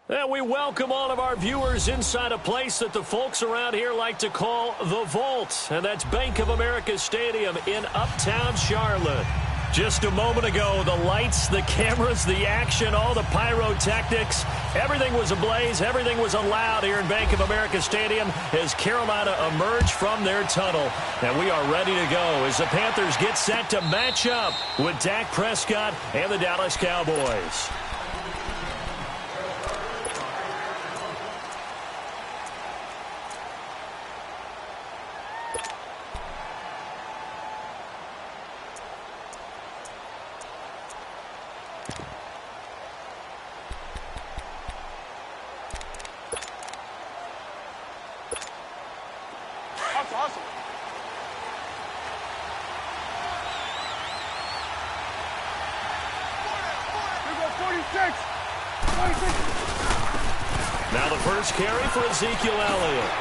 And we welcome all of our viewers inside a place that the folks around here like to call the Vault. And that's Bank of America Stadium in Uptown Charlotte. Just a moment ago, the lights, the cameras, the action, all the pyrotechnics, everything was ablaze, everything was allowed here in Bank of America Stadium as Carolina emerged from their tunnel. And we are ready to go as the Panthers get set to match up with Dak Prescott and the Dallas Cowboys. Now the first carry for Ezekiel Elliott.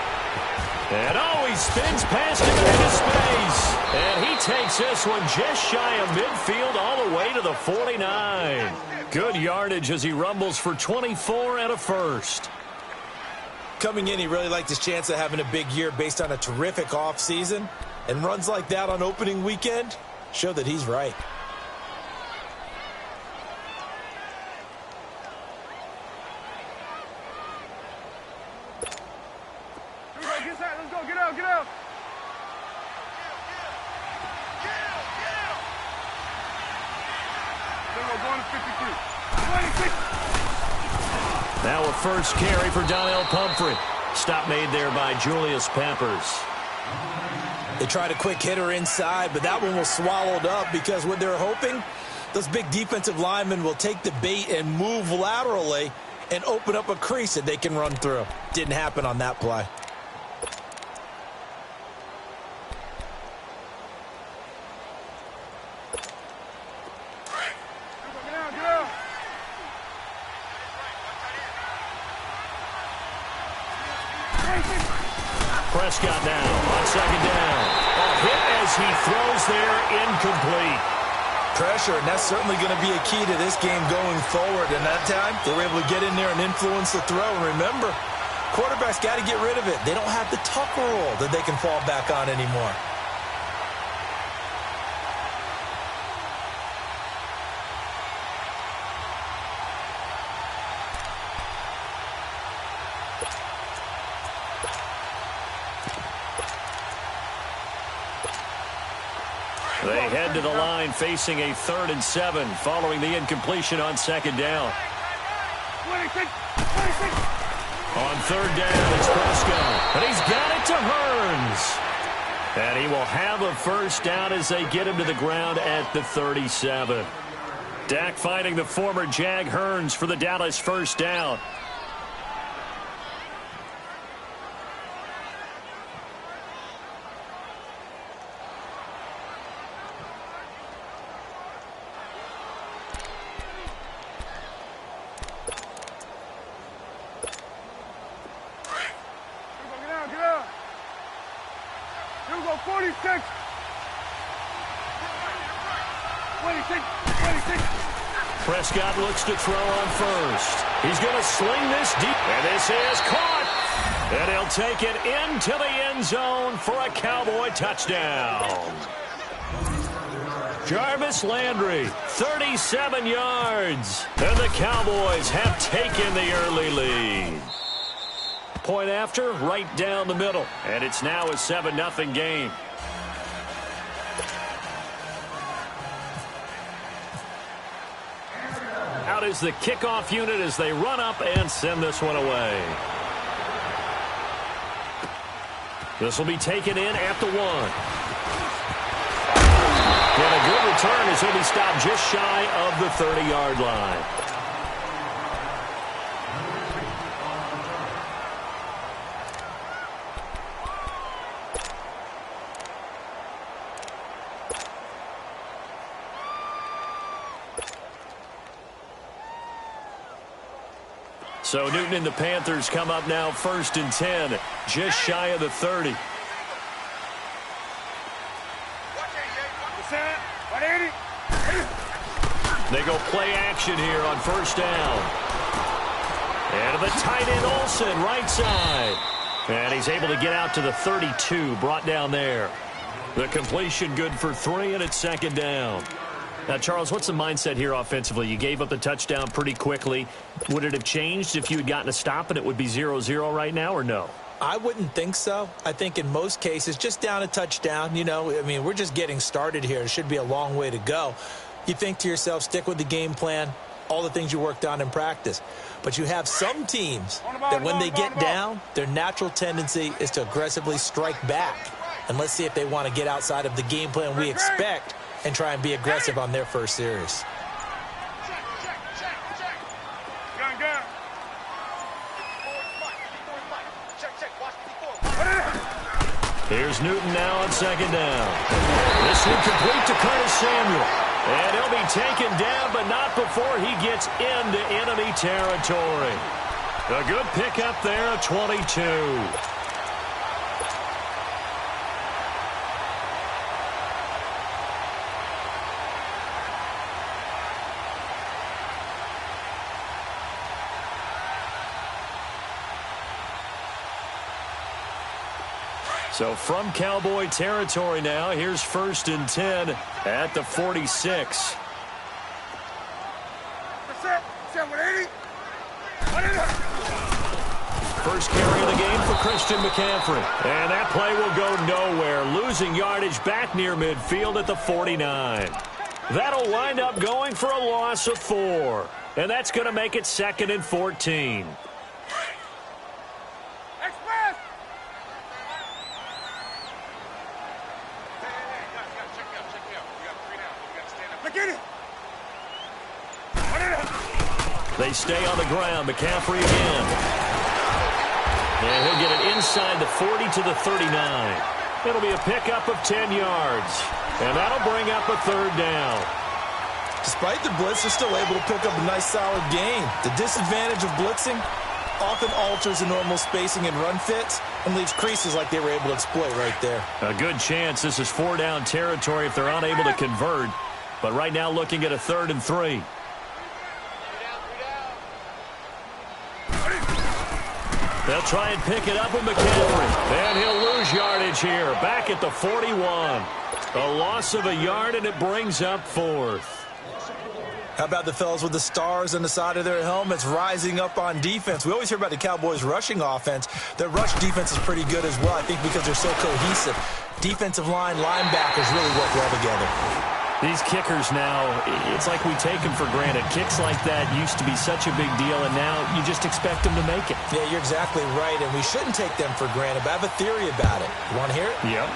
And he spins past him into space. And he takes this one just shy of midfield all the way to the 49. Good yardage as he rumbles for 24 and a first. Coming in, he really liked his chance of having a big year based on a terrific offseason. And runs like that on opening weekend show that he's right. Now a first carry for Donnell Pumphrey. Stop made there by Julius Peppers. They tried a quick hitter inside, but that one was swallowed up because what they're hoping, those big defensive linemen will take the bait and move laterally and open up a crease that they can run through. Didn't happen on that play. Prescott now on second down. A hit as he throws there, incomplete. Pressure, and that's certainly going to be a key to this game going forward. And that time, they were able to get in there and influence the throw. And remember, quarterbacks got to get rid of it. They don't have the tuck rule that they can fall back on anymore. They head to the line facing a 3rd and 7 following the incompletion on second down. On third down, it's Prescott. And he's got it to Hearns. And he will have a first down as they get him to the ground at the 37. Dak finding the former Jag Hearns for the Dallas first down. Prescott looks to throw on first. He's going to sling this deep. And this is caught. And he'll take it into the end zone for a Cowboy touchdown. Jarvis Landry, 37 yards. And the Cowboys have taken the early lead. Point after, right down the middle. And it's now a 7-0 game. Out is the kickoff unit as they run up and send this one away. This will be taken in at the 1. And a good return as he'll be stopped just shy of the 30-yard line. So Newton and the Panthers come up now 1st and 10, just shy of the 30. They go play action here on first down. And the tight end Olsen, right side. And he's able to get out to the 32, brought down there. The completion good for 3, and it's second down. Now, Charles, what's the mindset here offensively? You gave up the touchdown pretty quickly. Would it have changed if you had gotten a stop and it would be 0-0 right now, or no? I wouldn't think so. I think in most cases, just down a touchdown, we're just getting started here. It should be a long way to go. You think to yourself, stick with the game plan, all the things you worked on in practice. But you have some teams that when they get down, their natural tendency is to aggressively strike back. And let's see if they want to get outside of the game plan we expect and try and be aggressive on their first series. Here's Newton now on second down. This one complete to Curtis Samuel. And he'll be taken down, but not before he gets into enemy territory. A good pickup there at 22. So from Cowboy territory now, here's 1st and 10 at the 46. First carry of the game for Christian McCaffrey. And that play will go nowhere, losing yardage back near midfield at the 49. That'll wind up going for a loss of 4. And that's going to make it 2nd and 14. They stay on the ground. McCaffrey again. And he'll get it inside the 40 to the 39. It'll be a pickup of 10 yards. And that'll bring up a 3rd down. Despite the blitz, they're still able to pick up a nice, solid gain. The disadvantage of blitzing often alters the normal spacing and run fits and leaves creases like they were able to exploit right there. A good chance this is 4-down territory if they're unable to convert. But right now looking at a 3rd and 3. They'll try and pick it up with McCaffrey. And he'll lose yardage here. Back at the 41. A loss of a yard, and it brings up 4th. How about the fellas with the stars on the side of their helmets rising up on defense? We always hear about the Cowboys' rushing offense. Their rush defense is pretty good as well, I think, because they're so cohesive. Defensive line, linebackers really work well together. These kickers now, it's like we take them for granted. Kicks like that used to be such a big deal, and now you just expect them to make it. Yeah, you're exactly right, and we shouldn't take them for granted, but I have a theory about it. You want to hear it? Yep.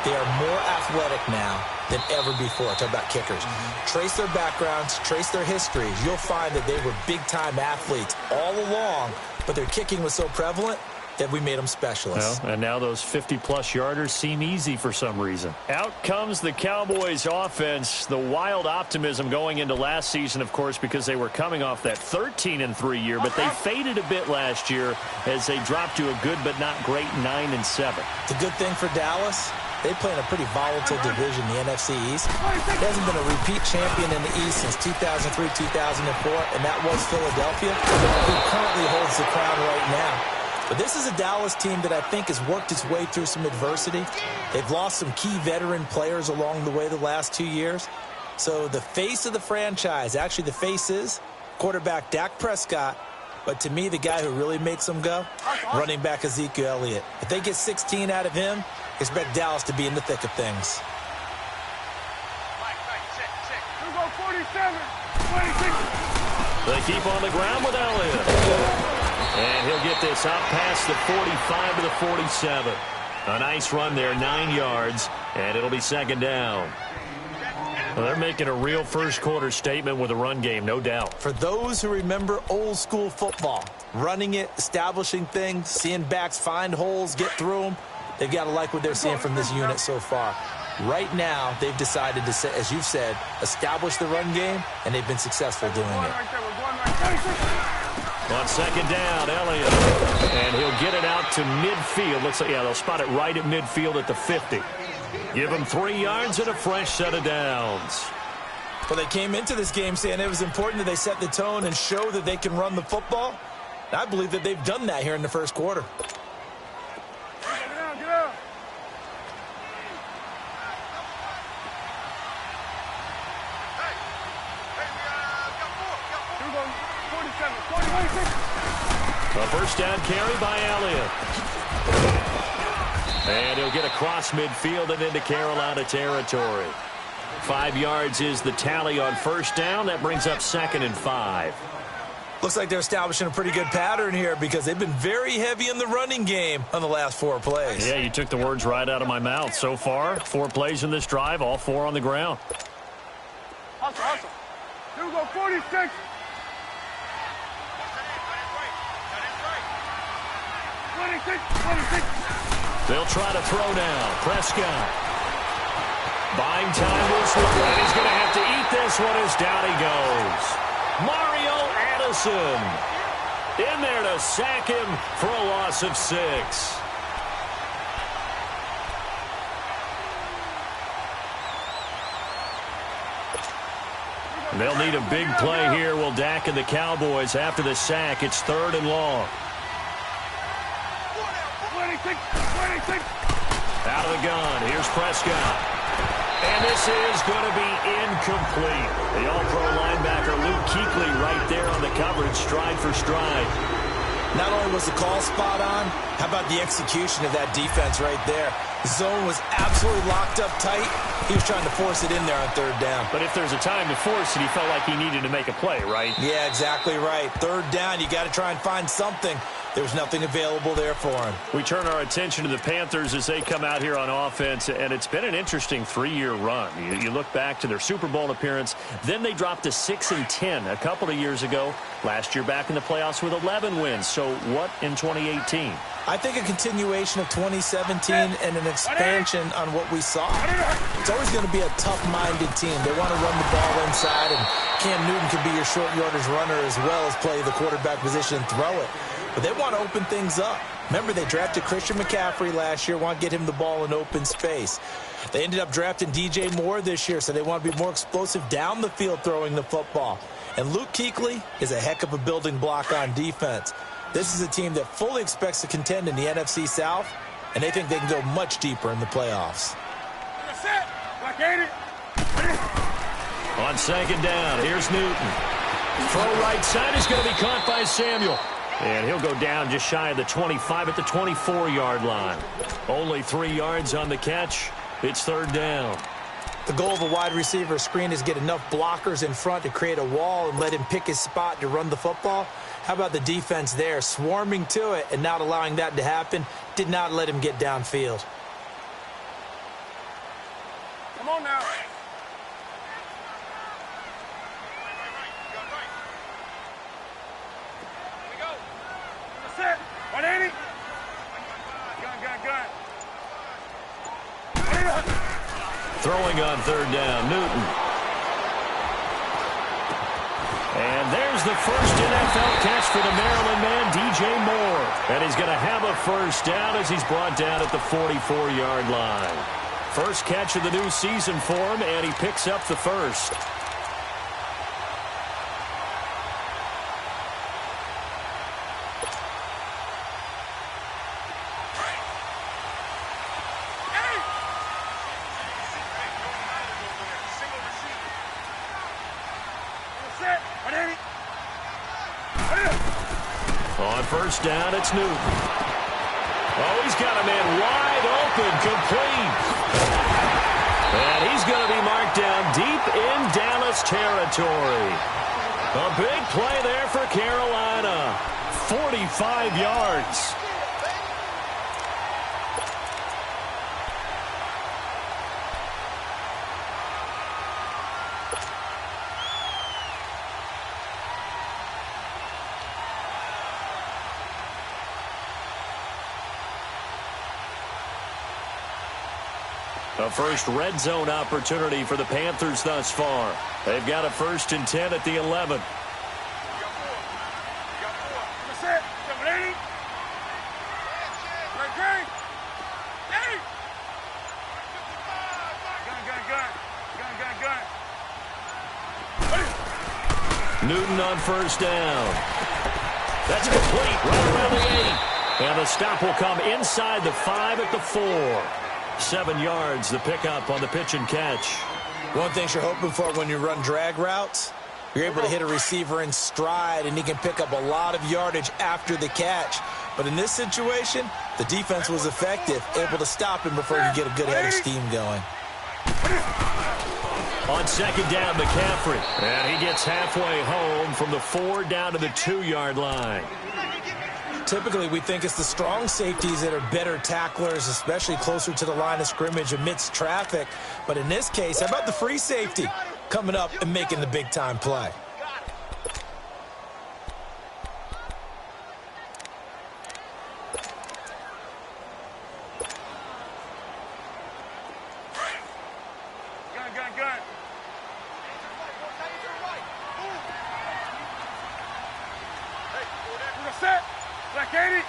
They are more athletic now than ever before. Talk about kickers. Trace their backgrounds, trace their histories. You'll find that they were big-time athletes all along, but their kicking was so prevalent that we made them specialists. Well, and now those 50-plus yarders seem easy for some reason. Out comes the Cowboys offense. The wild optimism going into last season, of course, because they were coming off that 13-3 year, but they faded a bit last year as they dropped to a good but not great 9-7. The good thing for Dallas, they play in a pretty volatile division, the NFC East. There hasn't been a repeat champion in the East since 2003, 2004, and that was Philadelphia, who currently holds the crown right now. But this is a Dallas team that I think has worked its way through some adversity. They've lost some key veteran players along the way the last 2 years. So the face of the franchise, actually the face is quarterback Dak Prescott. But to me, the guy who really makes them go, running back Ezekiel Elliott. If they get 16 out of him, expect Dallas to be in the thick of things. They keep on the ground with Elliott. And he'll get this out past the 45 to the 47. A nice run there, 9 yards, and it'll be 2nd down. Well, they're making a real first-quarter statement with a run game, no doubt. For those who remember old-school football, running it, establishing things, seeing backs find holes, get through them, they've got to like what they're seeing from this unit so far. Right now, they've decided to, as you've said, establish the run game, and they've been successful doing it. On 2nd down, Elliott. And he'll get it out to midfield. Looks like, yeah, they'll spot it right at midfield at the 50. Give him 3 yards and a fresh set of downs. Well, they came into this game saying it was important that they set the tone and show that they can run the football. I believe that they've done that here in the first quarter. A first down carry by Elliott. And he'll get across midfield and into Carolina territory. 5 yards is the tally on first down. That brings up 2nd and 5. Looks like they're establishing a pretty good pattern here because they've been very heavy in the running game on the last 4 plays. Yeah, you took the words right out of my mouth. So far, 4 plays in this drive, all 4 on the ground. Hustle. Here we go, 46. 26. They'll try to throw now. Prescott. Buying time will slow. And he's going to have to eat this one as down he goes. Mario Addison in there to sack him for a loss of 6. They'll need a big play here. Will Dak and the Cowboys after the sack. It's 3rd and long. 26. Out of the gun. Here's Prescott. And this is going to be incomplete. The all-pro linebacker Luke Kuechly right there on the coverage, stride for stride. Not only was the call spot on, how about the execution of that defense right there? The zone was absolutely locked up tight. He was trying to force it in there on 3rd down. But if there's a time to force it, he felt like he needed to make a play, right? Yeah, exactly right. 3rd down, you got to try and find something. There was nothing available there for him. We turn our attention to the Panthers as they come out here on offense, and it's been an interesting 3-year run. You look back to their Super Bowl appearance, then they dropped to 6-10 a couple of years ago. Last year back in the playoffs with 11 wins. So what in 2018? I think a continuation of 2017 and an expansion on what we saw. It's always going to be a tough-minded team. They want to run the ball inside, and Cam Newton can be your short yardage runner as well as play the quarterback position and throw it. But they want to open things up. Remember, they drafted Christian McCaffrey last year, want to get him the ball in open space. They ended up drafting DJ Moore this year, so they want to be more explosive down the field throwing the football. And Luke Kuechly is a heck of a building block on defense. This is a team that fully expects to contend in the NFC South, and they think they can go much deeper in the playoffs. On 2nd down, here's Newton. Throw right side is going to be caught by Samuel. And he'll go down just shy of the 25 at the 24-yard line. Only 3 yards on the catch. It's 3rd down. The goal of a wide receiver screen is get enough blockers in front to create a wall and let him pick his spot to run the football. How about the defense there, swarming to it and not allowing that to happen? Did not let him get downfield. Come on now. Set. 180. Gun. Throwing on 3rd down, Newton. And there's the first NFL catch for the Maryland man, DJ Moore. And he's going to have a first down as he's brought down at the 44-yard line. First catch of the new season for him, and he picks up the first. On first down, it's Newton. Oh, he's got a man wide open, complete. And he's going to be marked down deep in Dallas territory. A big play there for Carolina. 45 yards. A first red zone opportunity for the Panthers thus far. They've got a 1st and 10 at the 11. Newton on first down. That's complete right around the 8. And the stop will come inside the 5 at the 4. 7 yards, the pickup on the pitch and catch. One thing you're hoping for when you run drag routes, you're able to hit a receiver in stride, and he can pick up a lot of yardage after the catch. But in this situation, the defense was effective, able to stop him before he could get a good head of steam going. On second down, McCaffrey. And he gets halfway home from the 4 down to the 2-yard line. Typically, we think it's the strong safeties that are better tacklers, especially closer to the line of scrimmage amidst traffic. But in this case, how about the free safety coming up and making the big-time play? Gun. Set. Black 80.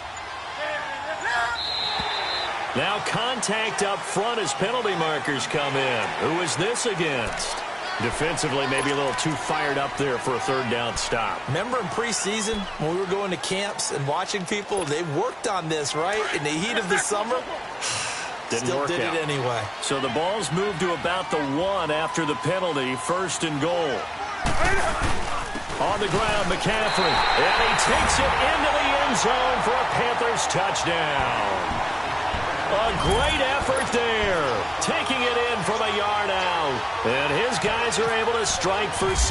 Now contact up front as penalty markers come in. Who is this against? Defensively, maybe a little too fired up there for a third down stop. Remember in preseason when we were going to camps and watching people, they worked on this, right? In the heat of the summer, still did it anyway. So the ball's moved to about the 1 after the penalty, 1st and goal. On the ground, McCaffrey, and he takes it into the end zone for a Panthers touchdown. A great effort there, taking it in from a yard out. And his guys are able to strike for 6.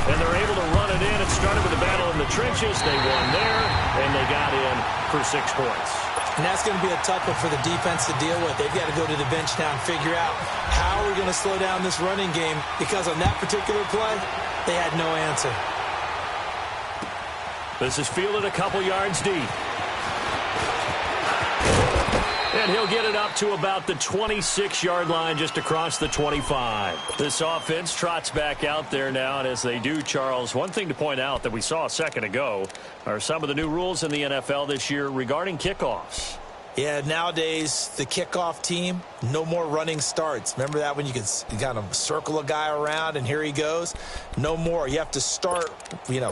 And they're able to run it in. It started with a battle in the trenches. They won there, and they got in for 6 points. And that's going to be a tough one for the defense to deal with. They've got to go to the bench now and figure out how we're going to slow down this running game, because on that particular play, they had no answer. This is fielded a couple yards deep. And he'll get it up to about the 26-yard line, just across the 25. This offense trots back out there now, and as they do, Charles, one thing to point out that we saw a second ago are some of the new rules in the NFL this year regarding kickoffs. Yeah, nowadays, the kickoff team, no more running starts. Remember that when you could kind of circle a guy around and here he goes? No more. You have to start,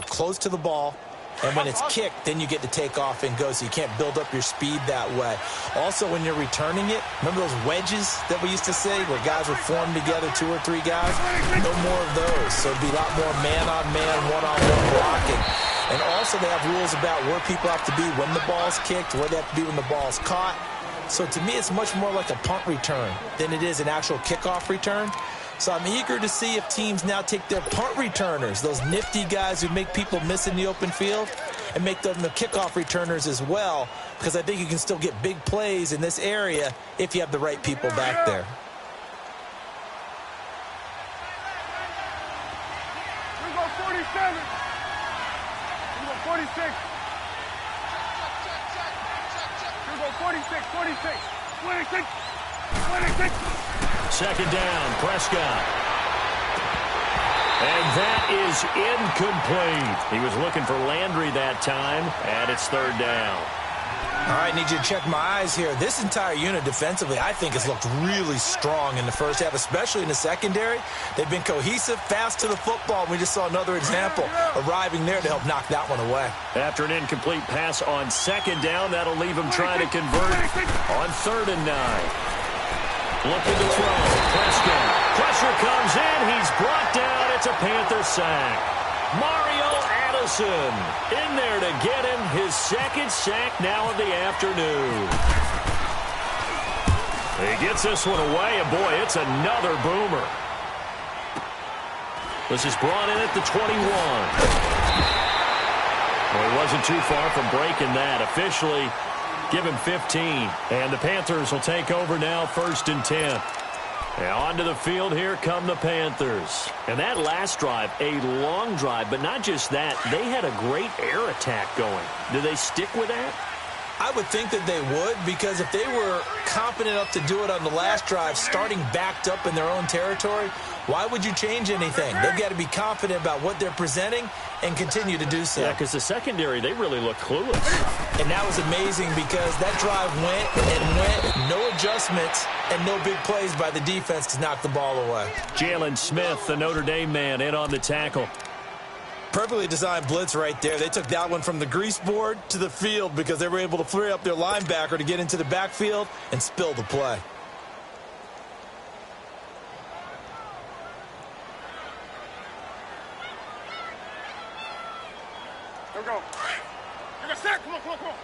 close to the ball. And when it's kicked, then you get to take off and go, so you can't build up your speed that way. Also, when you're returning it, remember those wedges that we used to say where guys would form together, 2 or 3 guys? No more of those. So it'd be a lot more man-on-man, one-on-one blocking. And also they have rules about where people have to be when the ball's kicked, where they have to be when the ball's caught. So to me, it's much more like a punt return than it is an actual kickoff return. So I'm eager to see if teams now take their punt returners, those nifty guys who make people miss in the open field, and make them the kickoff returners as well, because I think you can still get big plays in this area if you have the right people back there. We go 47. We go 46. We go 46, 46. 26. 26. Second down, Prescott. And that is incomplete. He was looking for Landry that time, and it's 3rd down. All right, need you to check my eyes here. This entire unit defensively, I think, has looked really strong in the first half, especially in the secondary. They've been cohesive, fast to the football. We just saw another example arriving there to help knock that one away. After an incomplete pass on second down, that'll leave him trying to convert on 3rd and 9. Looking to throw. Prescott. Pressure comes in. He's brought down. It's a Panther sack. Mario Addison in there to get him his 2nd sack now of the afternoon. He gets this one away, and boy, it's another boomer. This is brought in at the 21. Well, he wasn't too far from breaking that. Officially, give him 15. And the Panthers will take over now, 1st and 10. And onto the field, here come the Panthers. And that last drive, a long drive, but not just that. They had a great air attack going. Do they stick with that? I would think that they would, because if they were confident enough to do it on the last drive, starting backed up in their own territory, why would you change anything? They've got to be confident about what they're presenting and continue to do so. Yeah, because the secondary, they really look clueless. And that was amazing because that drive went and went, no adjustments and no big plays by the defense to knock the ball away. Jalen Smith, the Notre Dame man, in on the tackle. Perfectly designed blitz right there. They took that one from the grease board to the field because they were able to free up their linebacker to get into the backfield and spill the play. Here we go. You're gonna set. Come on, come on, come on.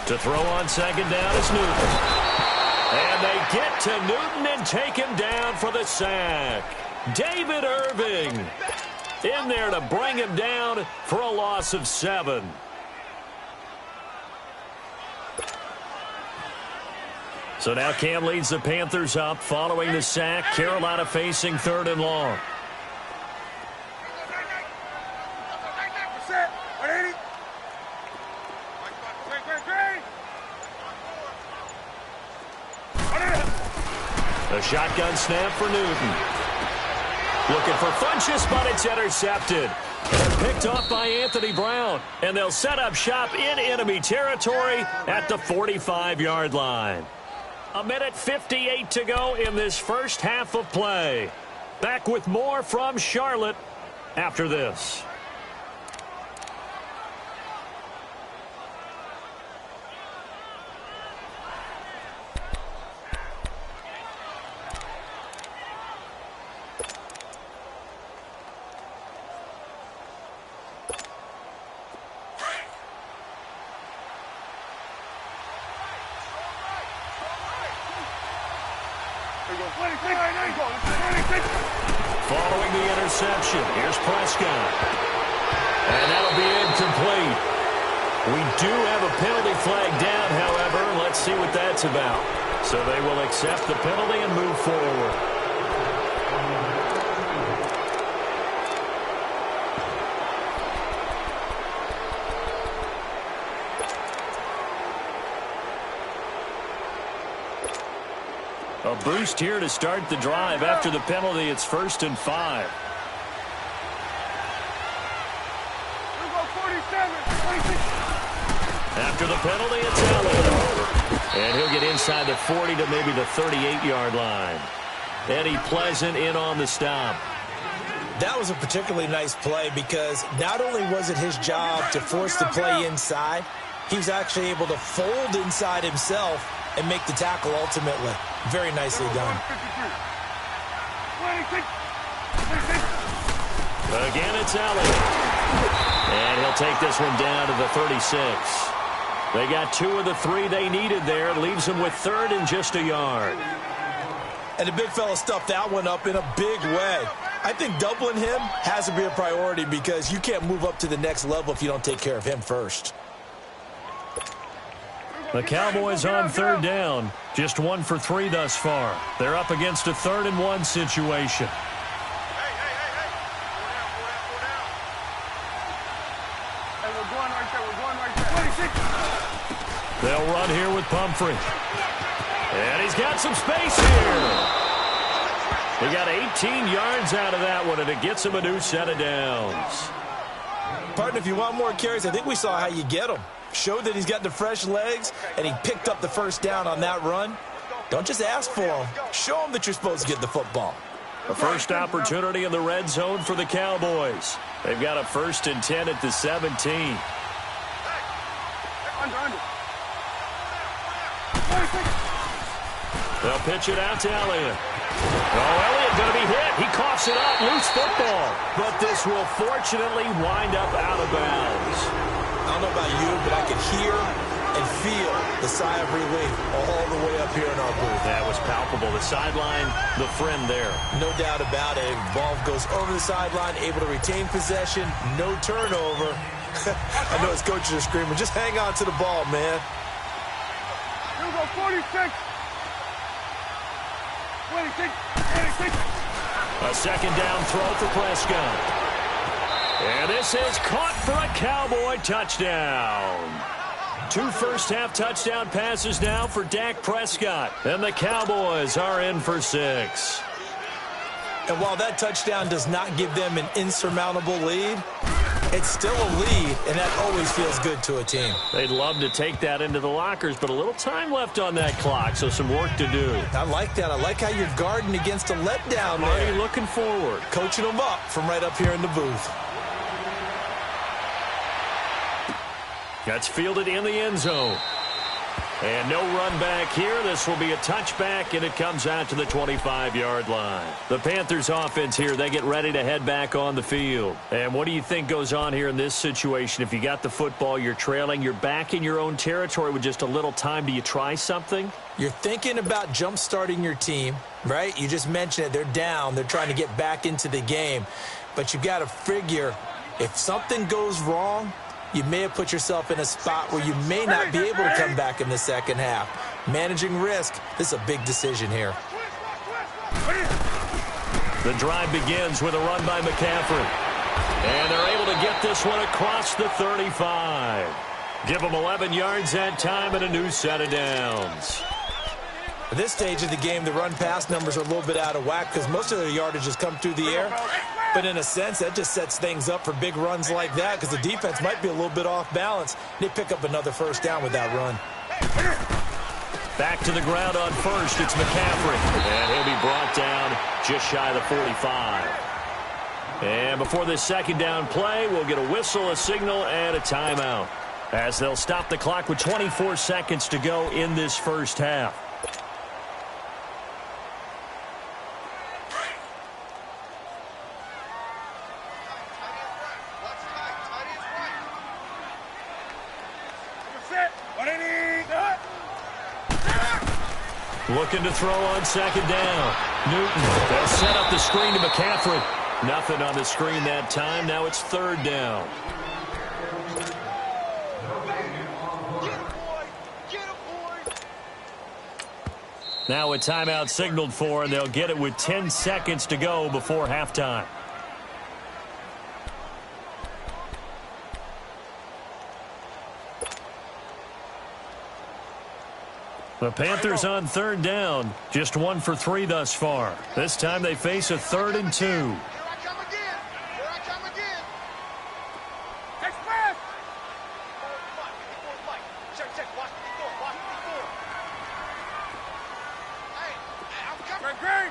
To throw on second down is Newton. And they get to Newton and take him down for the sack. David Irving in there to bring him down for a loss of 7. So now Cam leads the Panthers up following the sack. Carolina facing 3rd and long. A shotgun snap for Newton. Looking for Funchess, but it's intercepted. And picked off by Anthony Brown. And they'll set up shop in enemy territory at the 45-yard line. 1:58 to go in this first half of play. Back with more from Charlotte after this. Following the interception, here's Prescott. And that'll be incomplete. We do have a penalty flag down, however. Let's see what that's about. So they will accept the penalty and move forward. A boost here to start the drive. After the penalty, it's 1st and 5. After the penalty, it's Allen. And he'll get inside the 40 to maybe the 38-yard line. Eddie Pleasant in on the stop. That was a particularly nice play because not only was it his job to force the play inside, he was actually able to fold inside himself and make the tackle ultimately. Very nicely done. Again, it's Allen. And he'll take this one down to the 36. They got 2 of the 3 they needed there. Leaves them with 3rd and just a yard. And the big fella stuffed that one up in a big way. I think doubling him has to be a priority because you can't move up to the next level if you don't take care of him first. The Cowboys on 3rd down. Just 1 for 3 thus far. They're up against a 3rd and 1 situation. They'll run here with Pumphrey. And he's got some space here. He got 18 yards out of that one, and it gets him a new set of downs. Partner, if you want more carries, I think we saw how you get them. Showed that he's got the fresh legs, and he picked up the first down on that run. Don't just ask for him. Show him that you're supposed to get the football. A first opportunity in the red zone for the Cowboys. They've got a 1st and 10 at the 17. They'll pitch it out to Elliott. Oh, Elliott going to be hit. He coughs it up. Loose football. But this will fortunately wind up out of bounds. I don't know about you, but I could hear and feel the sigh of relief all the way up here in our booth. That was palpable. The sideline, the friend there. No doubt about it. Ball goes over the sideline, able to retain possession, no turnover. I know his coaches are screaming, just hang on to the ball, man. Here we go, 46. 26. A second down throw for Prescott. And this is caught for a Cowboy touchdown. 2 first-half touchdown passes now for Dak Prescott. And the Cowboys are in for 6. And while that touchdown does not give them an insurmountable lead, It's still a lead, and that always feels good to a team. They'd love to take that into the lockers, but a little time left on that clock, so some work to do. I like that. I like how you're guarding against a letdown there. Already looking forward. Coaching them up from right up here in the booth. That's fielded in the end zone. And no run back here. This will be a touchback, and it comes out to the 25-yard line. The Panthers offense here, they get ready to head back on the field. And what do you think goes on here in this situation? If you got the football, you're trailing, you're back in your own territory with just a little time. Do you try something? You're thinking about jump-starting your team, right? You just mentioned it. They're down. They're trying to get back into the game. But you got to figure if something goes wrong, you may have put yourself in a spot where you may not be able to come back in the second half. Managing risk, this is a big decision here. The drive begins with a run by McCaffrey. And they're able to get this one across the 35. Give them 11 yards that time and a new set of downs. At this stage of the game, the run-pass numbers are a little bit out of whack because most of their yardage has come through the air. But in a sense, that just sets things up for big runs like that because the defense might be a little bit off balance. They pick up another first down with that run. Back to the ground on first. It's McCaffrey. And he'll be brought down just shy of the 45. And before this second down play, we'll get a whistle, a signal, and a timeout, as they'll stop the clock with 24 seconds to go in this first half. Looking to throw on second down. Newton, they'll set up the screen to McCaffrey. Nothing on the screen that time. Now it's third down. Now a timeout signaled for, and they'll get it with 10 seconds to go before halftime. The Panthers on third down, just 1 for 3 thus far. This time they face a 3rd and 2. Here I come again. Here I come again. Next pass. Check. Watch the door. Hey, I'm coming. Great.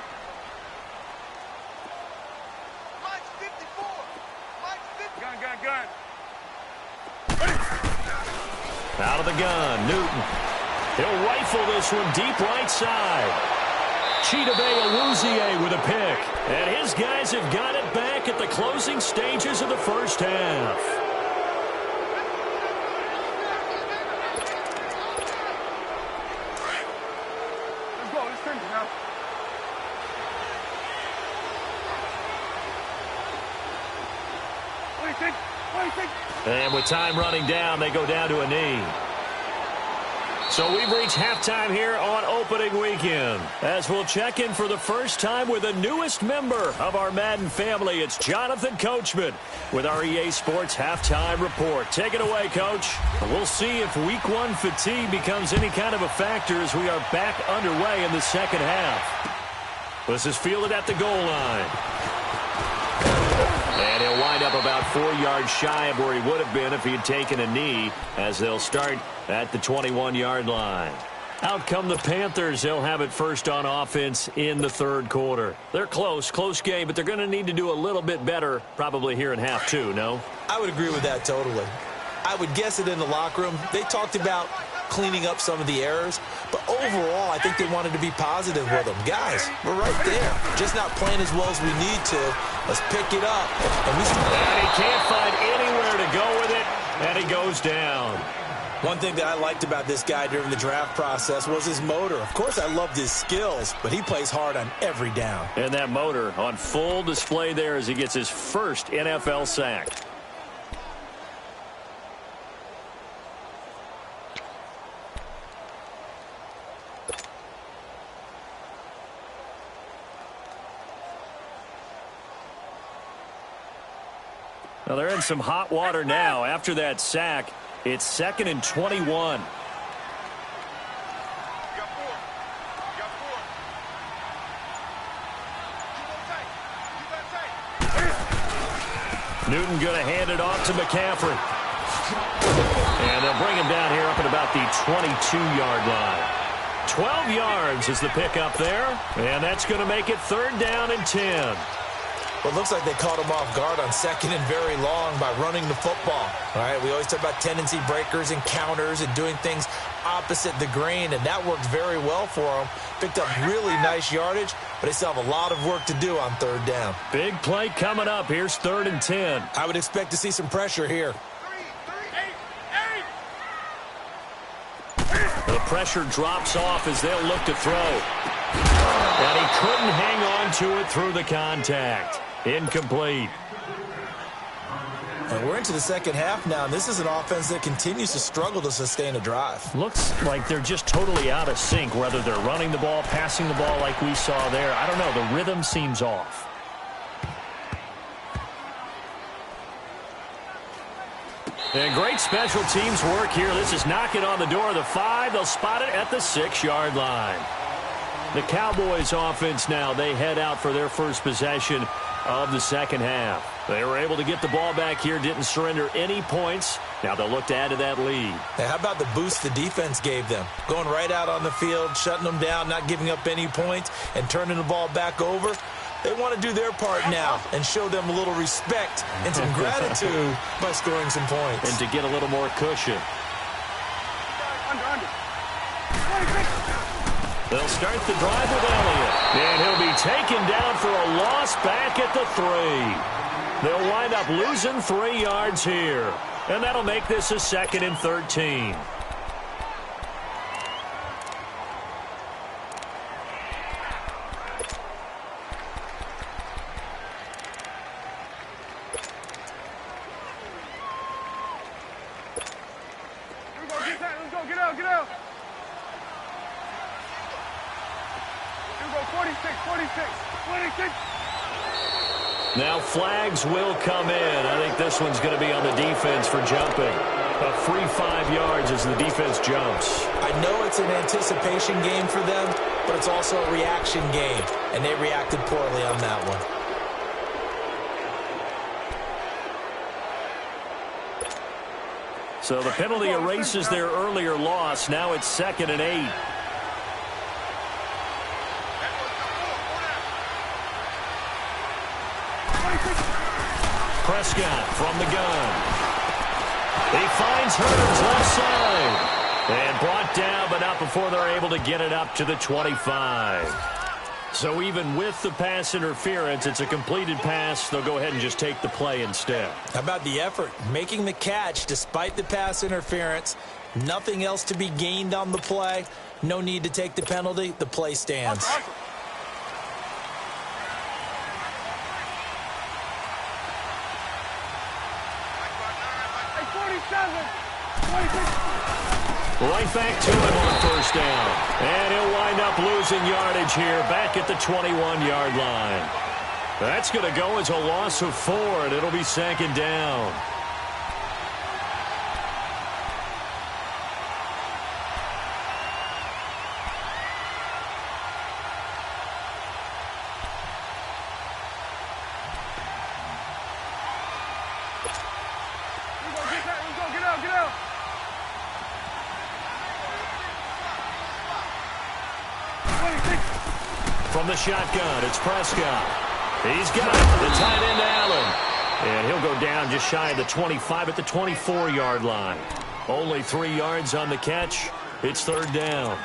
Mike's 54. Gun. Out of the gun, Newton. He'll rifle this one deep right side. Chidobe with a pick. And his guys have got it back at the closing stages of the first half. Let's go. Let's finish now. What do you think? And with time running down, they go down to a knee. So we've reached halftime here on opening weekend, as we'll check in for the first time with the newest member of our Madden family. It's Jonathan Coachman with our EA Sports Halftime Report. Take it away, Coach. We'll see if Week 1 fatigue becomes any kind of a factor as we are back underway in the second half. This is fielded at the goal line. And he'll wind up about 4 yards shy of where he would have been if he had taken a knee, as they'll start at the 21-yard line. Out come the Panthers. They'll have it first on offense in the third quarter. They're close game, but they're going to need to do a little bit better probably here in half 2, no? I would agree with that totally. I would guess it in the locker room. They talked about cleaning up some of the errors, but overall, I think they wanted to be positive with them. Guys, we're right there. Just not playing as well as we need to. Let's pick it up. And he can't find anywhere to go with it, and he goes down. One thing that I liked about this guy during the draft process was his motor. Of course, I loved his skills, but he plays hard on every down. And that motor on full display there as he gets his first NFL sack. Now they're in some hot water now. After that sack, it's 2nd and 21. Newton going to hand it off to McCaffrey. And they'll bring him down here up at about the 22-yard line. 12 yards is the pickup there, and that's going to make it 3rd down and 10. Well, it looks like they caught him off guard on 2nd and very long by running the football. All right, we always talk about tendency breakers and counters and doing things opposite the grain, and that worked very well for them. Picked up really nice yardage, but they still have a lot of work to do on 3rd down. Big play coming up. Here's 3rd and 10. I would expect to see some pressure here. The pressure drops off as they'll look to throw. And he couldn't hang on to it through the contact. Incomplete. And we're into the 2nd half now, and this is an offense that continues to struggle to sustain a drive. Looks like they're just totally out of sync, whether they're running the ball, passing the ball like we saw there. I don't know. The rhythm seems off. And great special teams work here. This is knocking on the door of the 5. They'll spot it at the 6-yard line. The Cowboys offense now, they head out for their first possession of the 2nd half. They were able to get the ball back here, didn't surrender any points. Now they'll look to add to that lead. Now, how about the boost the defense gave them? Going right out on the field, shutting them down, not giving up any points, and turning the ball back over. They want to do their part now and show them a little respect and some gratitude by scoring some points. And to get a little more cushion. They'll start the drive with Elliott. And he'll be taken down for a loss back at the 3. They'll wind up losing 3 yards here. And that'll make this a 2nd and 13. Now flags will come in. I think this one's going to be on the defense for jumping. A free 5 yards as the defense jumps. I know it's an anticipation game for them, but it's also a reaction game, and they reacted poorly on that one. So the penalty erases their earlier loss. Now it's 2nd and 8. Prescott from the gun. He finds Hurts left side. And brought down, but not before they're able to get it up to the 25. So even with the pass interference, it's a completed pass. They'll go ahead and just take the play instead. How about the effort? Making the catch despite the pass interference. Nothing else to be gained on the play. No need to take the penalty. The play stands. Right back to him on 1st down. And he'll wind up losing yardage here back at the 21-yard line. That's going to go as a loss of 4, and it'll be 2nd down. From the shotgun, it's Prescott. He's got it. The tight end, Allen. And he'll go down just shy of the 25 at the 24-yard line. Only 3 yards on the catch. It's 3rd down.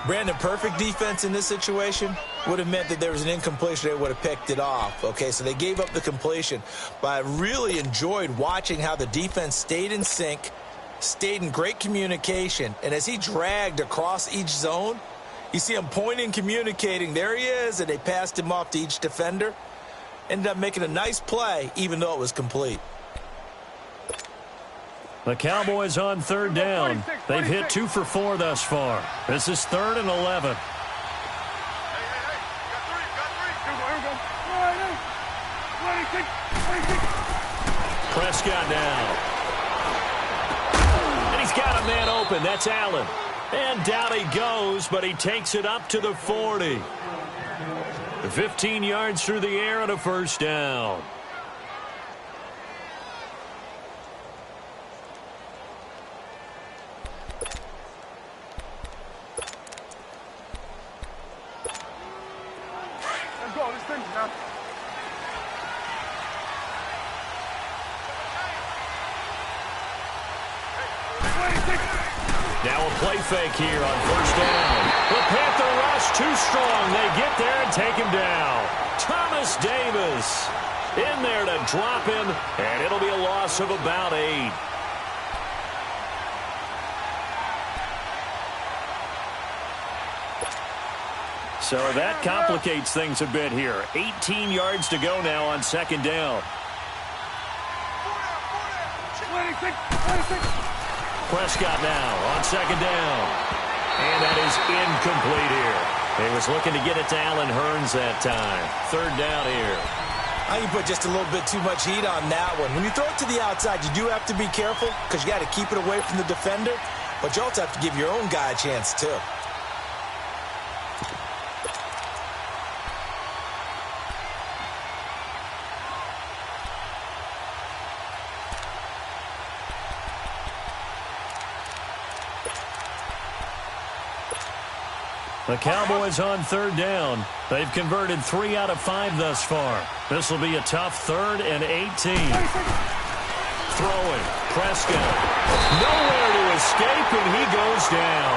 Brandon, perfect defense in this situation would have meant that there was an incompletion. They would have picked it off. Okay, so they gave up the completion. But I really enjoyed watching how the defense stayed in sync, stayed in great communication. And as he dragged across each zone, you see him pointing, communicating. There he is, and they passed him off to each defender. Ended up making a nice play, even though it was complete. The Cowboys on 3rd down. They've hit 2 for 4 thus far. This is 3rd and 11. Prescott now. And he's got a man open. That's Allen. And down he goes, but he takes it up to the 40. 15 yards through the air and a 1st down. Now a play fake here on first down. The Panther rush too strong. They get there and take him down. Thomas Davis in there to drop him, and it'll be a loss of about 8. So that complicates things a bit here. 18 yards to go now on second down. 26. Prescott now on second down. And that is incomplete here. He was looking to get it to Allen Hurns that time. Third down here. I think you put just a little bit too much heat on that one. When you throw it to the outside, you do have to be careful because you got to keep it away from the defender. But you also have to give your own guy a chance, too. The Cowboys on third down. They've converted 3 out of 5 thus far. This will be a tough 3rd and 18. Throwing. Prescott. Nowhere to escape, and he goes down.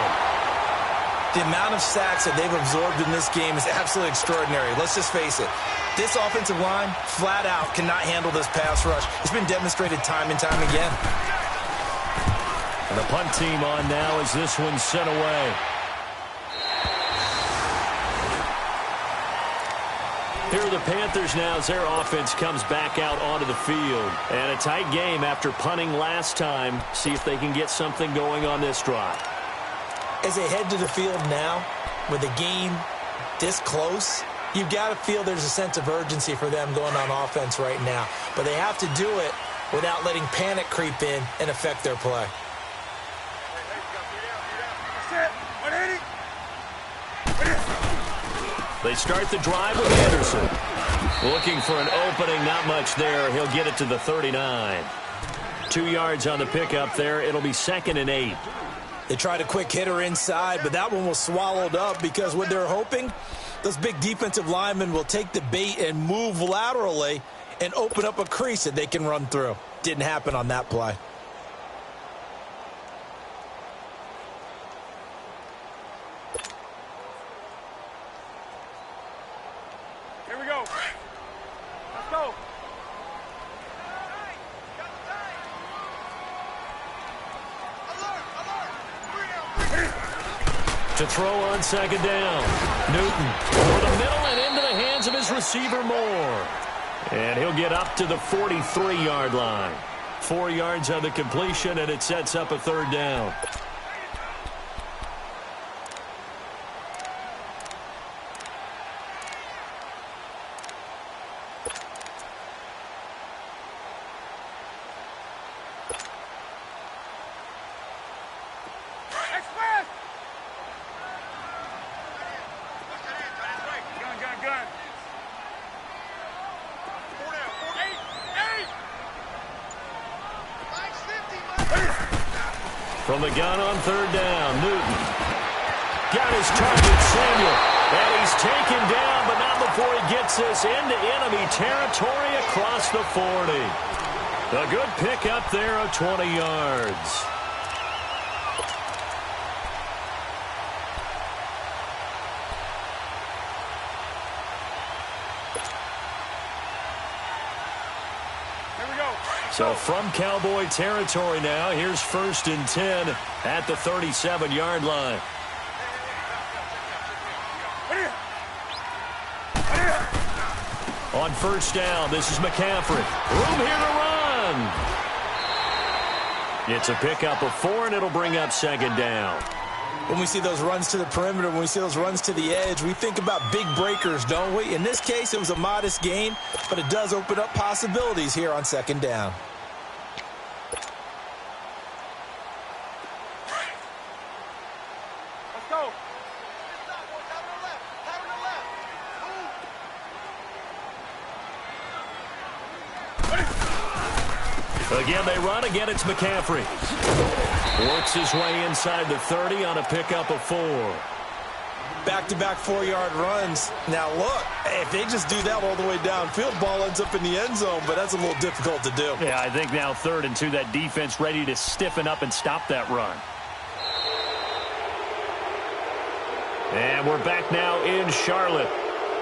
The amount of sacks that they've absorbed in this game is absolutely extraordinary. Let's just face it. This offensive line, flat out, cannot handle this pass rush. It's been demonstrated time and time again. And the punt team on now as this one's sent away. Here are the Panthers now as their offense comes back out onto the field. And a tight game after punting last time. See if they can get something going on this drive. As they head to the field now, with the game this close, you've got to feel there's a sense of urgency for them going on offense right now. But they have to do it without letting panic creep in and affect their play. They start the drive with Anderson. Looking for an opening, not much there. He'll get it to the 39. 2 yards on the pickup there. It'll be 2nd and 8. They tried a quick hitter inside, but that one was swallowed up because what they're hoping, those big defensive linemen will take the bait and move laterally and open up a crease that they can run through. Didn't happen on that play. Here we go. Let's go. To throw on second down. Newton over the middle and into the hands of his receiver Moore. And he'll get up to the 43-yard line. 4 yards on the completion, and it sets up a third down. From the gun on third down, Newton. Got his target, Samuel. And he's taken down, but not before he gets this into enemy territory across the 40. A good pickup there of 20 yards. So from Cowboy territory now, here's 1st and 10 at the 37-yard line. On first down, this is McCaffrey. Room here to run. It's a pickup of 4, and it'll bring up second down. When we see those runs to the perimeter, when we see those runs to the edge, we think about big breakers, don't we? In this case, it was a modest gain, but it does open up possibilities here on second down. Let's go. Again, they run. Again, it's McCaffrey. Works his way inside the 30 on a pickup of 4. back-to-back 4-yard runs. Now, look, if they just do that all the way downfield, ball ends up in the end zone, but that's a little difficult to do. Yeah, I think now 3rd and 2, that defense ready to stiffen up and stop that run. And we're back now in Charlotte.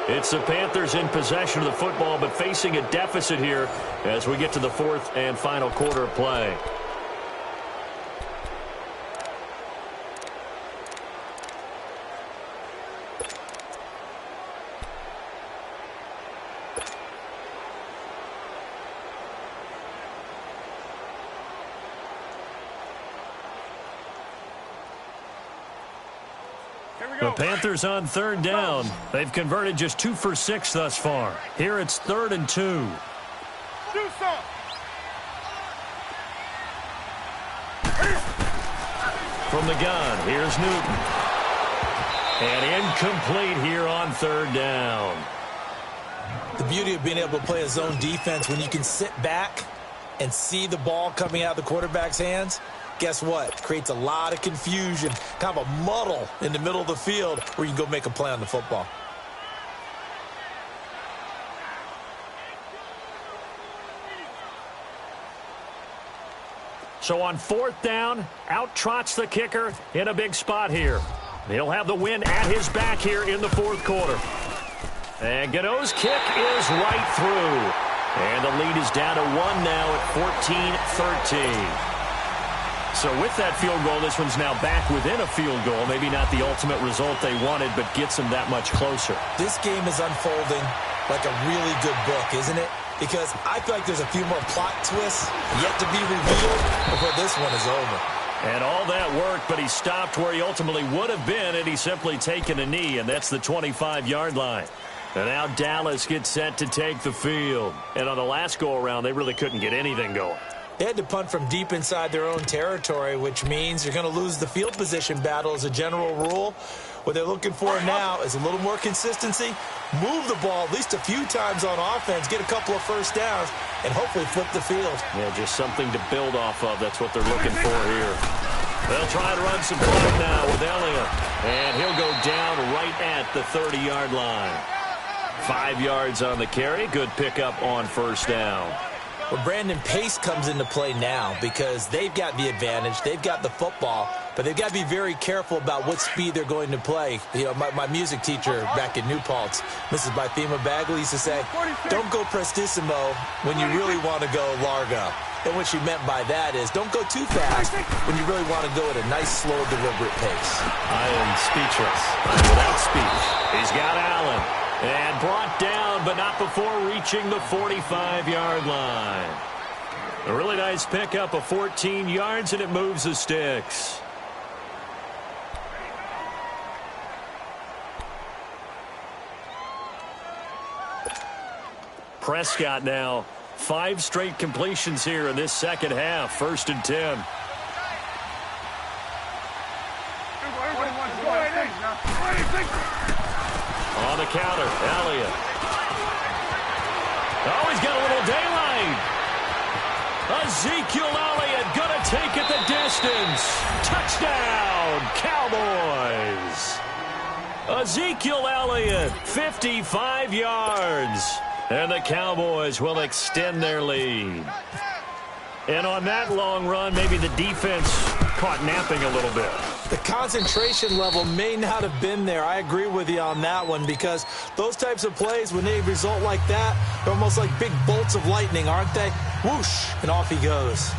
It's the Panthers in possession of the football, but facing a deficit here as we get to the 4th and final quarter of play. The Panthers on 3rd down. They've converted just 2 for 6 thus far. Here it's 3rd and 2. From the gun, here's Newton. And incomplete here on 3rd down. The beauty of being able to play a zone defense when you can sit back and see the ball coming out of the quarterback's hands, guess what? Creates a lot of confusion, kind of a muddle in the middle of the field where you can go make a play on the football. So on 4th down, out trots the kicker in a big spot here. He'll have the win at his back here in the 4th quarter. And Gano's kick is right through. And the lead is down to 1 now at 14-13. So with that field goal, this one's now back within a field goal. Maybe not the ultimate result they wanted, but gets them that much closer. This game is unfolding like a really good book, isn't it? Because I feel like there's a few more plot twists yet to be revealed before this one is over. And all that work, but he stopped where he ultimately would have been had he simply taken a knee, and that's the 25-yard line. And now Dallas gets set to take the field. And on the last go-around, they really couldn't get anything going. They had to punt from deep inside their own territory, which means you're going to lose the field position battle as a general rule. What they're looking for now is a little more consistency, move the ball at least a few times on offense, get a couple of first downs, and hopefully flip the field. Yeah, just something to build off of. That's what they're looking for here. They'll try to run some clock now with Elliott. And he'll go down right at the 30-yard line. 5 yards on the carry. Good pickup on first down. Well, Brandon, pace comes into play now because they've got the advantage. They've got the football, but they've got to be very careful about what speed they're going to play. You know, my music teacher back in New Paltz, Mrs. Bythema Bagley, used to say, don't go prestissimo when you really want to go largo. And what she meant by that is don't go too fast when you really want to go at a nice, slow, deliberate pace. I am speechless. I'm without speech. He's got Allen. And brought down, but not before reaching the 45-yard line. A really nice pickup of 14 yards, and it moves the sticks. Prescott now, 5 straight completions here in this second half. 1st and 10. On the counter, Elliott. Oh, he's got a little daylight. Ezekiel Elliott going to take it the distance. Touchdown, Cowboys. Ezekiel Elliott, 55 yards. And the Cowboys will extend their lead. And on that long run, maybe the defense caught napping a little bit. The concentration level may not have been there. I agree with you on that one because those types of plays, when they result like that, they're almost like big bolts of lightning, aren't they? Whoosh, and off he goes.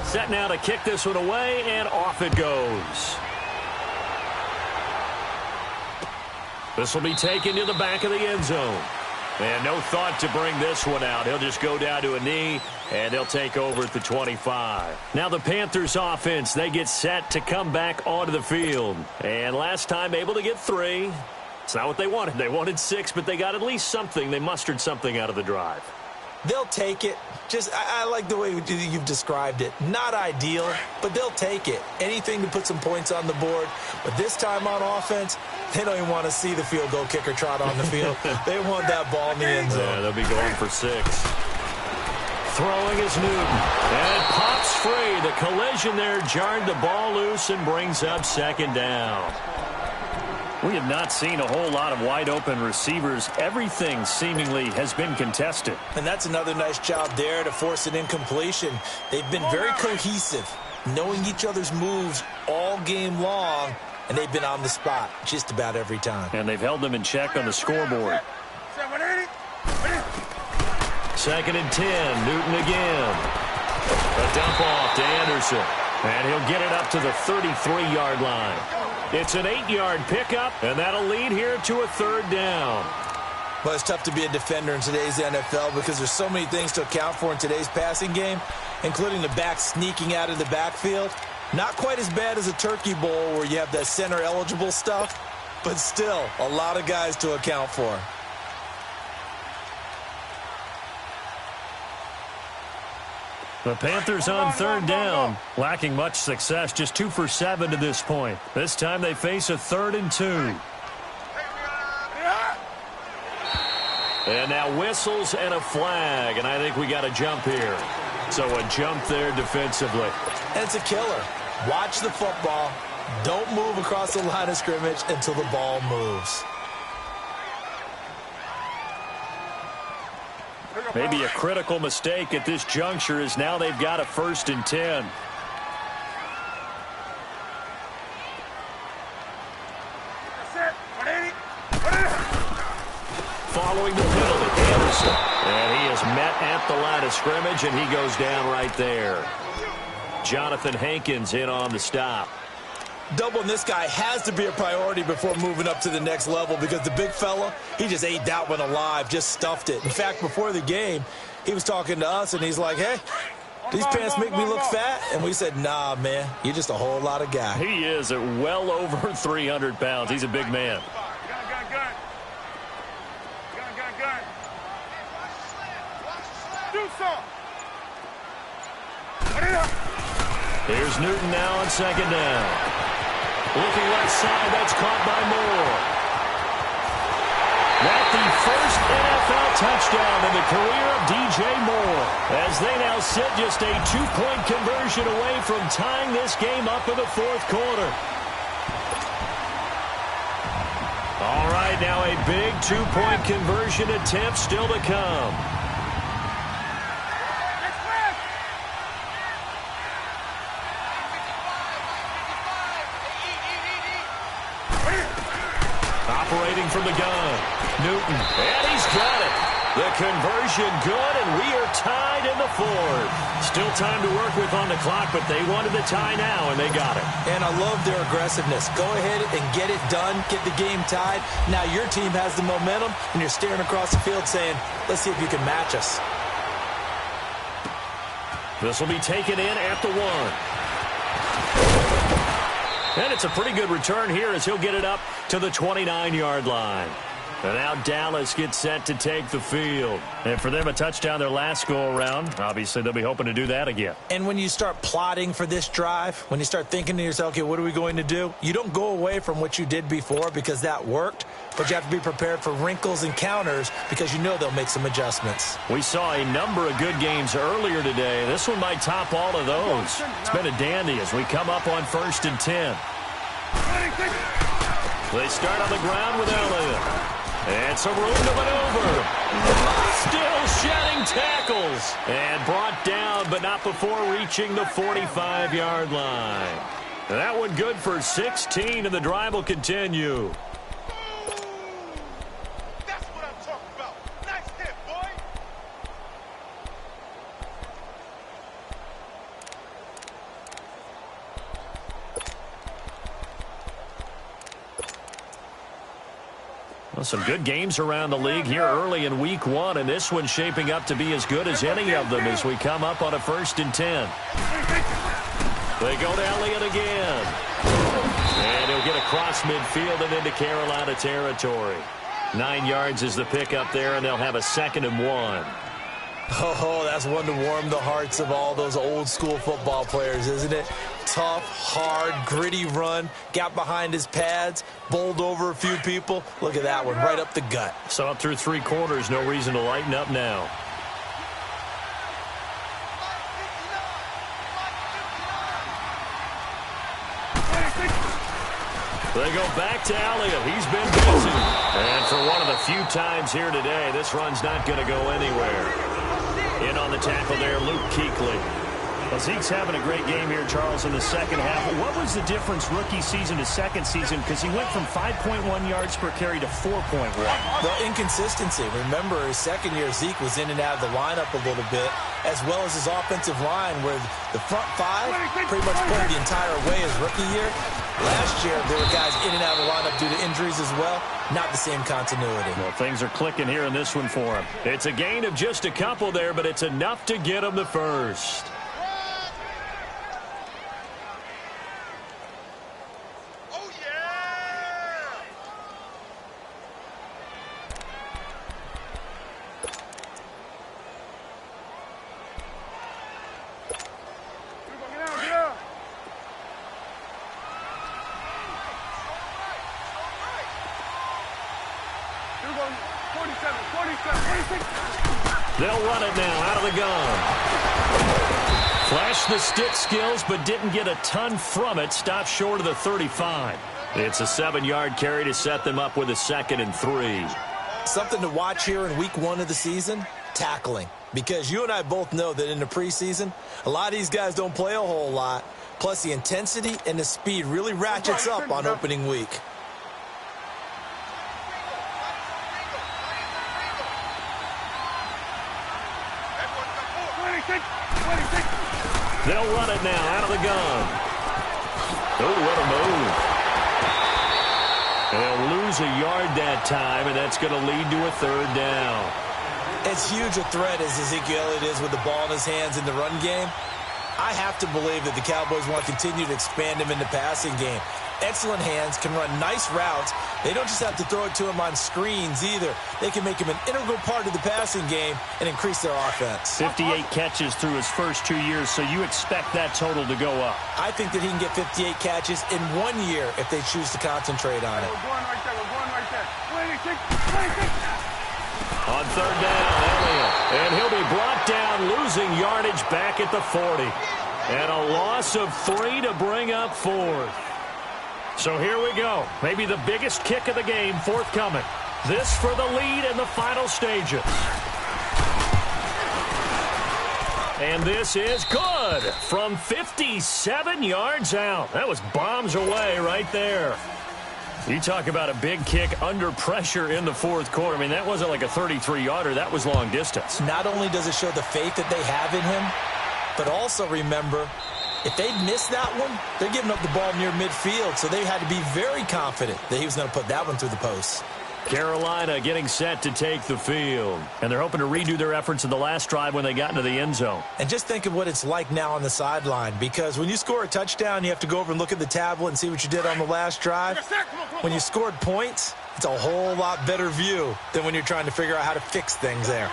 Set now to kick this one away, and off it goes. This will be taken to the back of the end zone. And no thought to bring this one out. He'll just go down to a knee, and they'll take over at the 25. Now the Panthers offense, they get set to come back onto the field. And last time able to get 3. It's not what they wanted. They wanted 6, but they got at least something. They mustered something out of the drive. They'll take it. I like the way you've described it. Not ideal, but they'll take it. Anything to put some points on the board. But this time on offense, they don't even want to see the field goal kicker trot on the field. They want that ball in the end zone. Yeah, they'll be going for 6. Throwing is Newton. And it pops free. The collision there jarred the ball loose and brings up second down. We have not seen a whole lot of wide-open receivers. Everything seemingly has been contested. And that's another nice job there to force an incompletion. They've been very cohesive, knowing each other's moves all game long, and they've been on the spot just about every time. And they've held them in check on the scoreboard. Second and 10, Newton again. A dump off to Anderson. And he'll get it up to the 33-yard line. It's an 8-yard pickup, and that'll lead here to a third down. Well, it's tough to be a defender in today's NFL because there's so many things to account for in today's passing game, including the back sneaking out of the backfield. Not quite as bad as a turkey bowl where you have that center-eligible stuff, but still a lot of guys to account for. The Panthers on third down, lacking much success, just 2 for 7 to this point. This time they face a 3rd and 2. And now whistles and a flag, and I think we got a jump here. So a jump there defensively. And it's a killer. Watch the football. Don't move across the line of scrimmage until the ball moves. Maybe a critical mistake at this juncture is now they've got a 1st and 10. Following the penalty, Anderson. And he is met at the line of scrimmage, and he goes down right there. Jonathan Hankins in on the stop. Doubling this guy has to be a priority before moving up to the next level because the big fella, he just ate that one alive, just stuffed it. In fact, before the game, he was talking to us, and he's like, hey, these pants make me look fat? And we said, nah, man, you're just a whole lot of guy. He is at well over 300 pounds. He's a big man. Here's Newton now on second down. Looking left side, that's caught by Moore. That's the first NFL touchdown in the career of DJ Moore, as they now sit just a 2-point conversion away from tying this game up in the 4th quarter. All right, now a big 2-point conversion attempt still to come. Operating from the gun, Newton, and he's got it. The conversion good, and we are tied in the 4th. Still time to work with on the clock, but they wanted the tie now, and they got it. And I love their aggressiveness. Go ahead and get it done, get the game tied. Now your team has the momentum, and you're staring across the field saying, let's see if you can match us. This will be taken in at the 1. And it's a pretty good return here as he'll get it up to the 29-yard line. And now Dallas gets set to take the field. And for them, a touchdown their last go-around. Obviously, they'll be hoping to do that again. And when you start plotting for this drive, when you start thinking to yourself, okay, what are we going to do? You don't go away from what you did before because that worked. But you have to be prepared for wrinkles and counters because you know they'll make some adjustments. We saw a number of good games earlier today. This one might top all of those. It's been a dandy as we come up on 1st and 10. They start on the ground with Elliott. And some room to maneuver. Still shedding tackles. And brought down, but not before reaching the 45-yard line. That one good for 16, and the drive will continue. That's what I'm talking about. Nice hit, boy. Well, some good games around the league here early in week 1, and this one's shaping up to be as good as any of them as we come up on a 1st and 10. They go to Elliott again. And he'll get across midfield and into Carolina territory. 9 yards is the pickup there, and they'll have a 2nd and 1. Oh, that's one to warm the hearts of all those old-school football players, isn't it? Tough, hard, gritty run, got behind his pads, bowled over a few people. Look at that one, right up the gut. So up through 3 quarters, no reason to lighten up now. They go back to Elliott. He's been busy. And for one of the few times here today, this run's not going to go anywhere. In on the tackle there, Luke Kuechly. Well, Zeke's having a great game here, Charles, in the second half. What was the difference rookie season to second season? Because he went from 5.1 yards per carry to 4.1. Well, inconsistency. Remember, his second year, Zeke was in and out of the lineup a little bit, as well as his offensive line, where the front five pretty much played the entire way his rookie year. Last year, there were guys in and out of the lineup due to injuries as well. Not the same continuity. Well, things are clicking here in this one for him. It's a gain of just a couple there, but it's enough to get him the first. They'll run it now out of the gun. Flashed the stick skills, but didn't get a ton from it. Stopped short of the 35. It's a 7-yard carry to set them up with a 2nd and 3. Something to watch here in week 1 of the season, tackling. Because you and I both know that in the preseason, a lot of these guys don't play a whole lot. Plus, the intensity and the speed really ratchets up on opening week. They'll run it now out of the gun. Oh, what a move. They'll lose a yard that time, and that's going to lead to a 3rd down. As huge a threat as Ezekiel Elliott is with the ball in his hands in the run game, I have to believe that the Cowboys want to continue to expand him in the passing game. Excellent hands, can run nice routes. They don't just have to throw it to him on screens either. They can make him an integral part of the passing game and increase their offense. 58 catches through his first 2 years, so you expect that total to go up. I think that he can get 58 catches in 1 year if they choose to concentrate on it. On 3rd down, Elliott. And he'll be brought down, losing yardage back at the 40. And a loss of 3 to bring up 4th. So here we go. Maybe the biggest kick of the game forthcoming. This for the lead in the final stages. And this is good from 57 yards out. That was bombs away right there. You talk about a big kick under pressure in the 4th quarter. I mean, that wasn't like a 33-yarder. That was long distance. Not only does it show the faith that they have in him, but also remember, if they miss that one, they're giving up the ball near midfield, so they had to be very confident that he was going to put that one through the post. Carolina getting set to take the field. And they're hoping to redo their efforts in the last drive when they got into the end zone. And just think of what it's like now on the sideline, because when you score a touchdown, you have to go over and look at the tablet and see what you did on the last drive. When you scored points, it's a whole lot better view than when you're trying to figure out how to fix things there.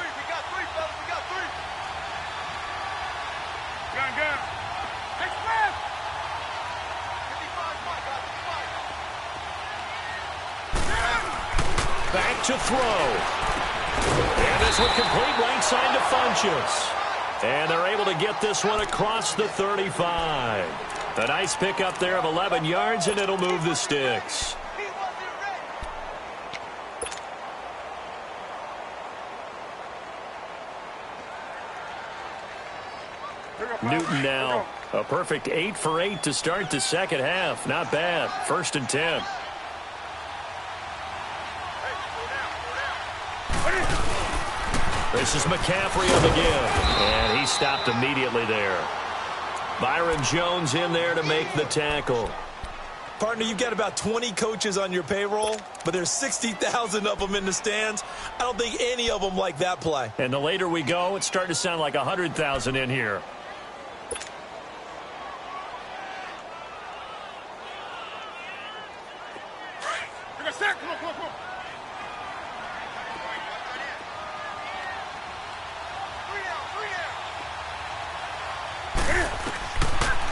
Back to throw. And this one complete right side to Funchess. And they're able to get this one across the 35. A nice pickup there of 11 yards, and it'll move the sticks. Newton now. A perfect 8 for 8 to start the second half. Not bad. 1st and 10. This is McCaffrey on the give. And he stopped immediately there. Byron Jones in there to make the tackle. Partner, you've got about 20 coaches on your payroll, but there's 60,000 of them in the stands. I don't think any of them like that play. And the later we go, it's starting to sound like 100,000 in here.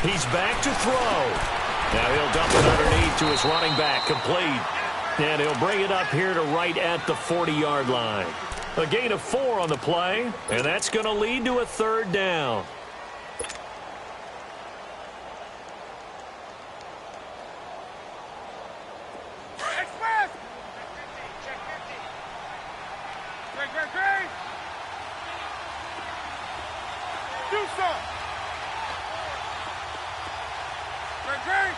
He's back to throw. Now he'll dump it underneath to his running back, complete. And he'll bring it up here to right at the 40-yard line. A gain of 4 on the play, and that's going to lead to a 3rd down. Do some. Great.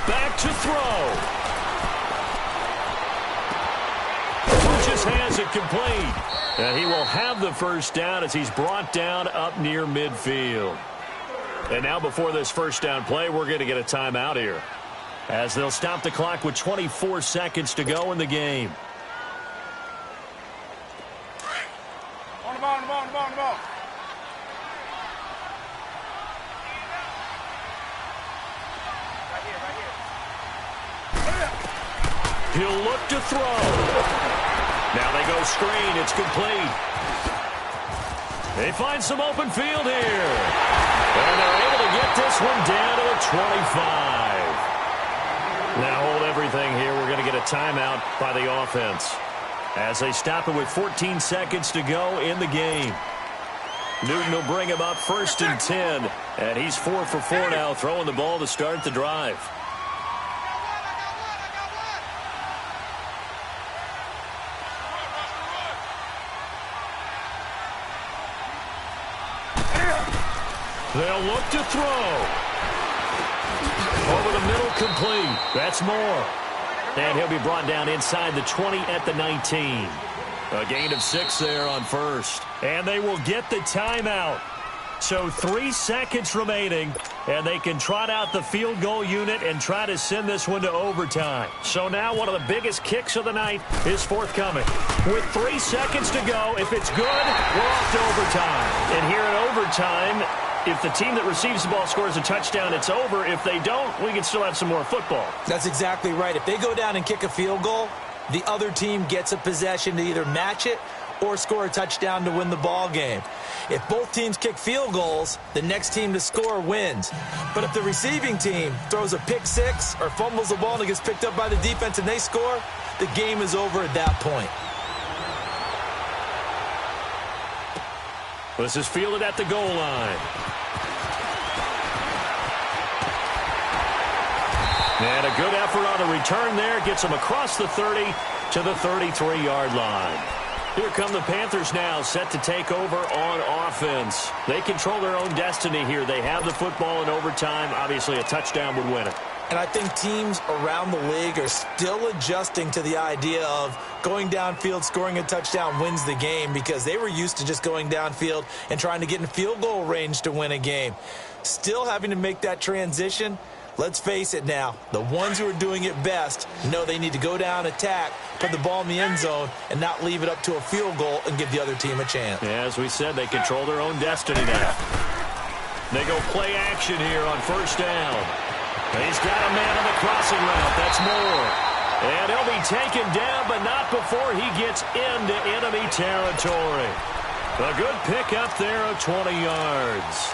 Back to throw. Just has it complete. And he will have the first down as he's brought down up near midfield. And now before this first down play, we're going to get a timeout here, as they'll stop the clock with 24 seconds to go in the game. On the ball. He'll look to throw. Now they go screen. It's complete. They find some open field here. And they're able to get this one down to the 25. Now hold everything here. We're going to get a timeout by the offense, as they stop it with 14 seconds to go in the game. Newton will bring him up 1st and 10. And he's 4 for 4 now, throwing the ball to start the drive. They'll look to throw. Over the middle, complete. That's Moore. And he'll be brought down inside the 20 at the 19. A gain of 6 there on first. And they will get the timeout. So 3 seconds remaining, and they can trot out the field goal unit and try to send this one to overtime. So now one of the biggest kicks of the night is forthcoming. With 3 seconds to go, if it's good, we're off to overtime. And here in overtime, if the team that receives the ball scores a touchdown, it's over. If they don't, we can still have some more football. That's exactly right. If they go down and kick a field goal, the other team gets a possession to either match it or score a touchdown to win the ball game. If both teams kick field goals, the next team to score wins. But if the receiving team throws a pick six or fumbles the ball and it gets picked up by the defense and they score, the game is over at that point. This is fielded at the goal line. And a good effort on the return there. Gets him across the 30 to the 33-yard line. Here come the Panthers now, set to take over on offense. They control their own destiny here. They have the football in overtime. Obviously, a touchdown would win it. And I think teams around the league are still adjusting to the idea of going downfield, scoring a touchdown wins the game, because they were used to just going downfield and trying to get in field goal range to win a game. Still having to make that transition. Let's face it now, the ones who are doing it best know they need to go down, attack, put the ball in the end zone, and not leave it up to a field goal and give the other team a chance. Yeah, as we said, they control their own destiny now. They go play action here on first down. He's got a man on the crossing route. That's Moore. And he'll be taken down, but not before he gets into enemy territory. A good pickup there of 20 yards.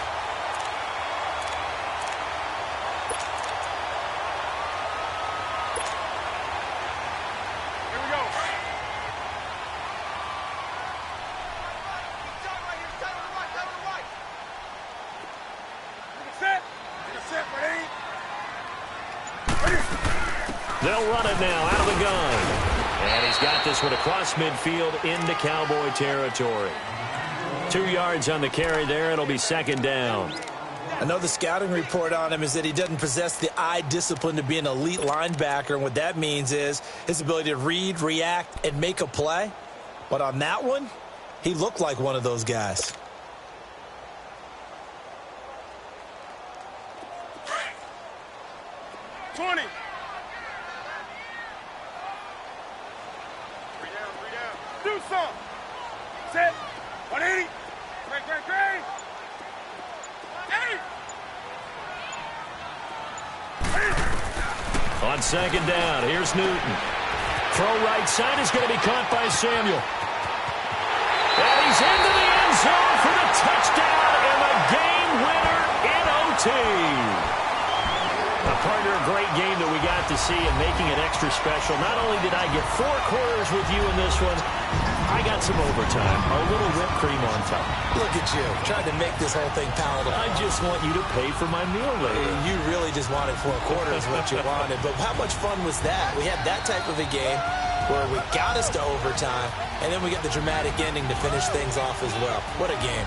They'll run it now out of the gun. And he's got this one across midfield into Cowboy territory. 2 yards on the carry there. It'll be second down. I know the scouting report on him is that he doesn't possess the eye discipline to be an elite linebacker. And what that means is his ability to read, react, and make a play. But on that one, he looked like one of those guys. On second down, here's Newton. Throw right side is going to be caught by Samuel. And he's into the end zone for the touchdown and the game winner in OT. A Partner, a great game that we got to see and making it extra special. Not only did I get 4 quarters with you in this one, I got some overtime, a little whipped cream on top. Look at you, trying to make this whole thing palatable. I just want you to pay for my meal later. You really just wanted 4 quarters what you wanted. But how much fun was that? We had that type of a game where we got us to overtime, and then we got the dramatic ending to finish things off as well. What a game.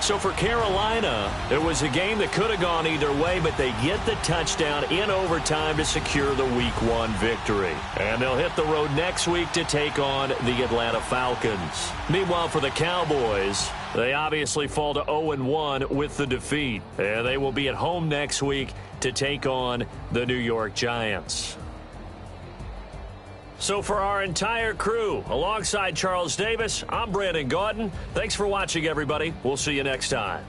So for Carolina, it was a game that could have gone either way, but they get the touchdown in overtime to secure the Week 1 victory. And they'll hit the road next week to take on the Atlanta Falcons. Meanwhile, for the Cowboys, they obviously fall to 0-1 with the defeat. And they will be at home next week to take on the New York Giants. So for our entire crew, alongside Charles Davis, I'm Brandon Gaudin. Thanks for watching, everybody. We'll see you next time.